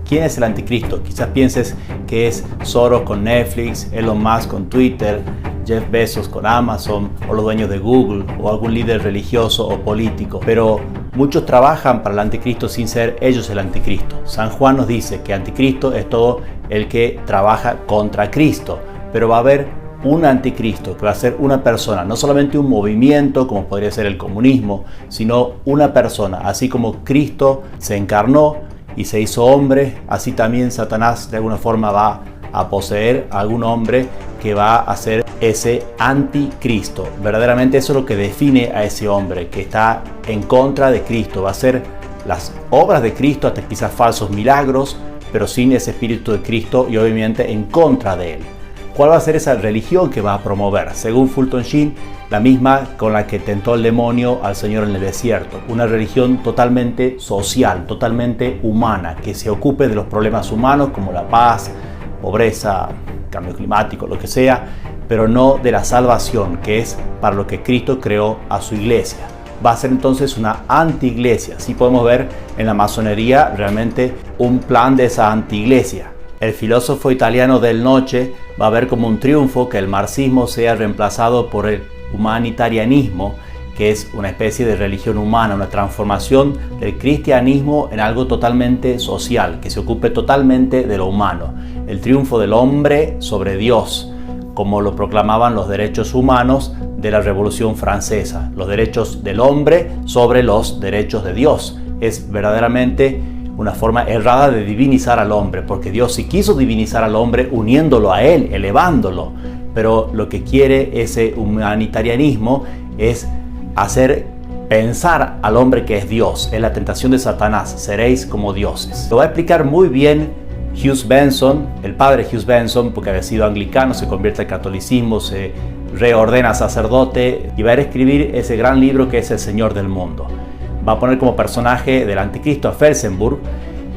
¿Quién es el anticristo? Quizás pienses que es Soros con Netflix, Elon Musk con Twitter, Jeff Bezos con Amazon, o los dueños de Google, o algún líder religioso o político. Pero muchos trabajan para el anticristo sin ser ellos el anticristo. San Juan nos dice que anticristo es todo el que trabaja contra Cristo, pero va a haber un anticristo que va a ser una persona, no solamente un movimiento como podría ser el comunismo, sino una persona. Así como Cristo se encarnó y se hizo hombre, así también Satanás de alguna forma va a poseer a algún hombre que va a ser ese anticristo. Verdaderamente eso es lo que define a ese hombre que está en contra de Cristo. Va a ser las obras de Cristo, hasta quizás falsos milagros, pero sin ese espíritu de Cristo y obviamente en contra de él. ¿Cuál va a ser esa religión que va a promover? Según Fulton Sheen, la misma con la que tentó el demonio al Señor en el desierto. Una religión totalmente social, totalmente humana, que se ocupe de los problemas humanos como la paz, pobreza, cambio climático, lo que sea, pero no de la salvación, que es para lo que Cristo creó a su iglesia. Va a ser entonces una anti-iglesia. Así podemos ver en la masonería realmente un plan de esa anti-iglesia. El filósofo italiano Del Noce va a ver como un triunfo que el marxismo sea reemplazado por el humanitarianismo, que es una especie de religión humana, una transformación del cristianismo en algo totalmente social, que se ocupe totalmente de lo humano. El triunfo del hombre sobre Dios, como lo proclamaban los derechos humanos de la Revolución Francesa. Los derechos del hombre sobre los derechos de Dios. Es verdaderamente una forma errada de divinizar al hombre, porque Dios sí quiso divinizar al hombre uniéndolo a Él, elevándolo. Pero lo que quiere ese humanitarianismo es hacer pensar al hombre que es Dios. Es la tentación de Satanás, seréis como dioses. Lo va a explicar muy bien Hughes Benson, el padre Hughes Benson, porque había sido anglicano, se convierte al catolicismo, se reordena sacerdote y va a escribir ese gran libro que es El Señor del Mundo. Va a poner como personaje del anticristo a Felsenburg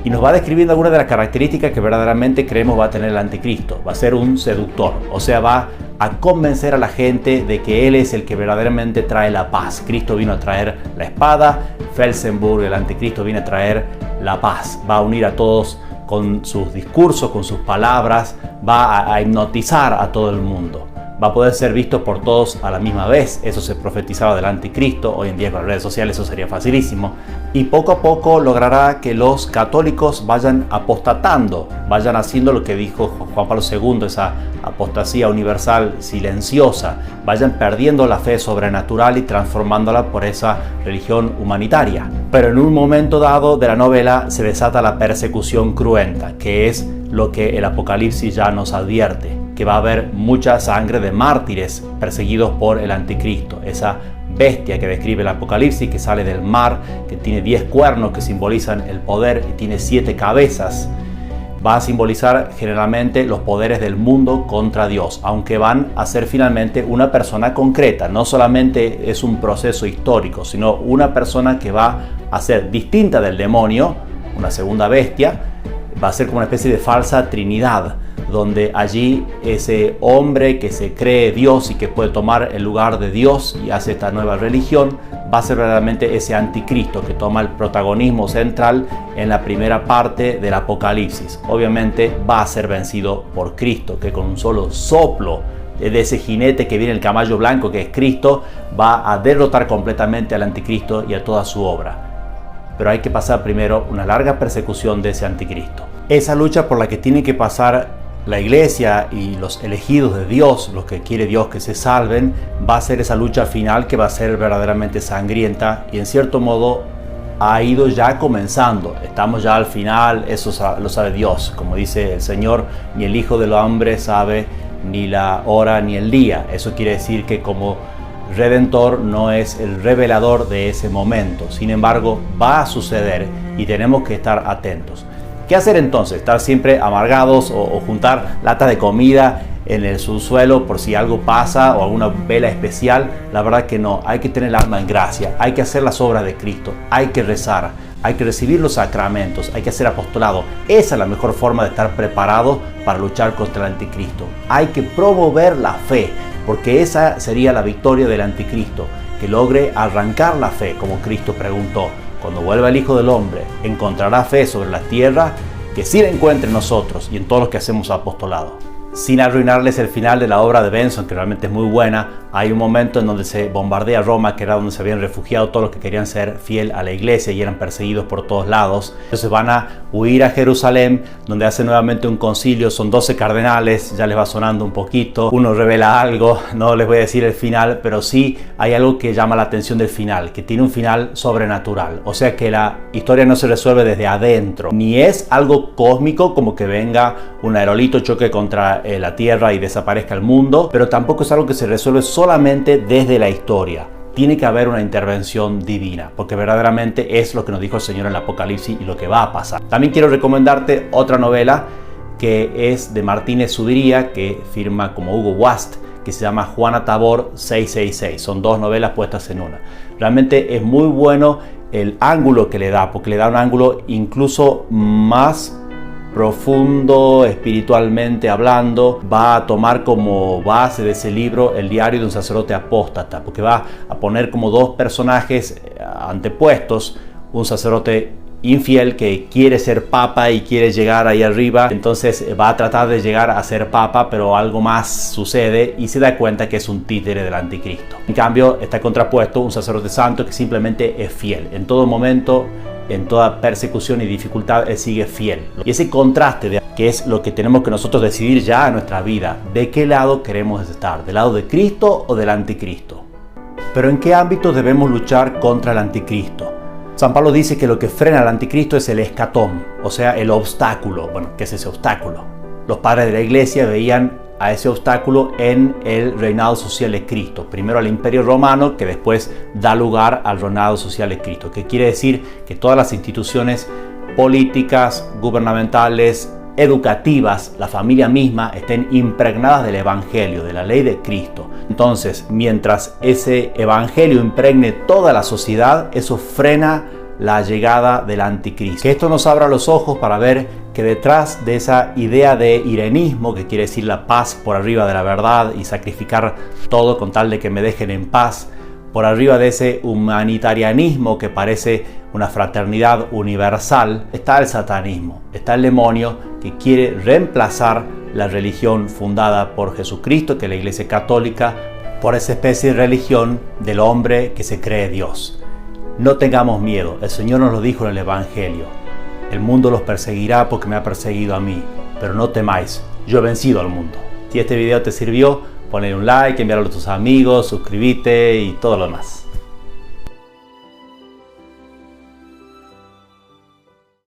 y nos va describiendo algunas de las características que verdaderamente creemos va a tener el anticristo. Va a ser un seductor, o sea, va a convencer a la gente de que él es el que verdaderamente trae la paz. Cristo vino a traer la espada, Felsenburg, el anticristo, viene a traer la paz. Va a unir a todos con sus discursos, con sus palabras, va a hipnotizar a todo el mundo. Va a poder ser visto por todos a la misma vez. Eso se profetizaba del anticristo. Hoy en día con las redes sociales eso sería facilísimo. Y poco a poco logrará que los católicos vayan apostatando, vayan haciendo lo que dijo Juan Pablo II, esa apostasía universal silenciosa, vayan perdiendo la fe sobrenatural y transformándola por esa religión humanitaria. Pero en un momento dado de la novela se desata la persecución cruenta, que es lo que el Apocalipsis ya nos advierte, que va a haber mucha sangre de mártires perseguidos por el anticristo, esa bestia que describe el Apocalipsis, que sale del mar, que tiene 10 cuernos que simbolizan el poder y tiene 7 cabezas. Va a simbolizar generalmente los poderes del mundo contra Dios, aunque van a ser finalmente una persona concreta. No solamente es un proceso histórico, sino una persona que va a ser distinta del demonio, una segunda bestia. Va a ser como una especie de falsa trinidad, donde allí ese hombre que se cree Dios y que puede tomar el lugar de Dios y hace esta nueva religión, va a ser verdaderamente ese anticristo que toma el protagonismo central en la primera parte del Apocalipsis. Obviamente va a ser vencido por Cristo, que con un solo soplo de ese jinete que viene el caballo blanco, que es Cristo, va a derrotar completamente al anticristo y a toda su obra. Pero hay que pasar primero una larga persecución de ese anticristo. Esa lucha por la que tiene que pasar la iglesia y los elegidos de Dios, los que quiere Dios que se salven, va a ser esa lucha final que va a ser verdaderamente sangrienta y en cierto modo ha ido ya comenzando. Estamos ya al final, eso lo sabe Dios. Como dice el Señor, ni el Hijo del Hombre sabe ni la hora ni el día. Eso quiere decir que como Redentor no es el revelador de ese momento. Sin embargo, va a suceder y tenemos que estar atentos. ¿Qué hacer entonces? ¿Estar siempre amargados o juntar latas de comida en el subsuelo por si algo pasa o alguna vela especial? La verdad que no. Hay que tener el alma en gracia. Hay que hacer las obras de Cristo. Hay que rezar. Hay que recibir los sacramentos. Hay que hacer apostolado. Esa es la mejor forma de estar preparado para luchar contra el anticristo. Hay que promover la fe, porque esa sería la victoria del anticristo, que logre arrancar la fe, como Cristo preguntó. Cuando vuelva el Hijo del Hombre, ¿encontrará fe sobre la tierra? que sí la encuentre en nosotros y en todos los que hacemos apostolado. Sin arruinarles el final de la obra de Benson, que realmente es muy buena, hay un momento en donde se bombardea Roma, que era donde se habían refugiado todos los que querían ser fiel a la iglesia y eran perseguidos por todos lados. Entonces van a huir a Jerusalén, donde hacen nuevamente un concilio, son 12 cardenales, ya les va sonando un poquito, uno revela algo, no les voy a decir el final, pero sí hay algo que llama la atención del final, que tiene un final sobrenatural, o sea que la historia no se resuelve desde adentro, ni es algo cósmico como que venga un aerolito, choque contra la Tierra y desaparezca el mundo, pero tampoco es algo que se resuelve solamente desde la historia. Tiene que haber una intervención divina, porque verdaderamente es lo que nos dijo el Señor en el Apocalipsis y lo que va a pasar. También quiero recomendarte otra novela que es de Martínez Zubiría, que firma como Hugo Wast, que se llama Juana Tabor 666. Son dos novelas puestas en una. Realmente es muy bueno el ángulo que le da, porque le da un ángulo incluso más profundo espiritualmente hablando. Va a tomar como base de ese libro el diario de un sacerdote apóstata, porque va a poner como dos personajes antepuestos, un sacerdote infiel que quiere ser papa y quiere llegar ahí arriba, entonces va a tratar de llegar a ser papa, pero algo más sucede y se da cuenta que es un títere del anticristo. En cambio está contrapuesto un sacerdote santo que simplemente es fiel en todo momento. En toda persecución y dificultad, él sigue fiel. Y ese contraste, que es lo que tenemos que nosotros decidir ya en nuestra vida, ¿de qué lado queremos estar? ¿Del lado de Cristo o del anticristo? Pero ¿en qué ámbito debemos luchar contra el anticristo? San Pablo dice que lo que frena al anticristo es el escatón, o sea, el obstáculo. Bueno, ¿qué es ese obstáculo? Los padres de la iglesia veían a ese obstáculo en el reinado social de Cristo. Primero al Imperio Romano, que después da lugar al reinado social de Cristo, que quiere decir que todas las instituciones políticas, gubernamentales, educativas, la familia misma, estén impregnadas del Evangelio, de la ley de Cristo. Entonces, mientras ese Evangelio impregne toda la sociedad, eso frena la llegada del anticristo. Que esto nos abra los ojos para ver que detrás de esa idea de irenismo, que quiere decir la paz por arriba de la verdad y sacrificar todo con tal de que me dejen en paz, por arriba de ese humanitarianismo que parece una fraternidad universal, está el satanismo, está el demonio que quiere reemplazar la religión fundada por Jesucristo, que es la Iglesia Católica, por esa especie de religión del hombre que se cree Dios. No tengamos miedo, el Señor nos lo dijo en el Evangelio. El mundo los perseguirá porque me ha perseguido a mí, pero no temáis, yo he vencido al mundo. Si este video te sirvió, ponle un like, enviarlo a tus amigos, suscríbete y todo lo demás.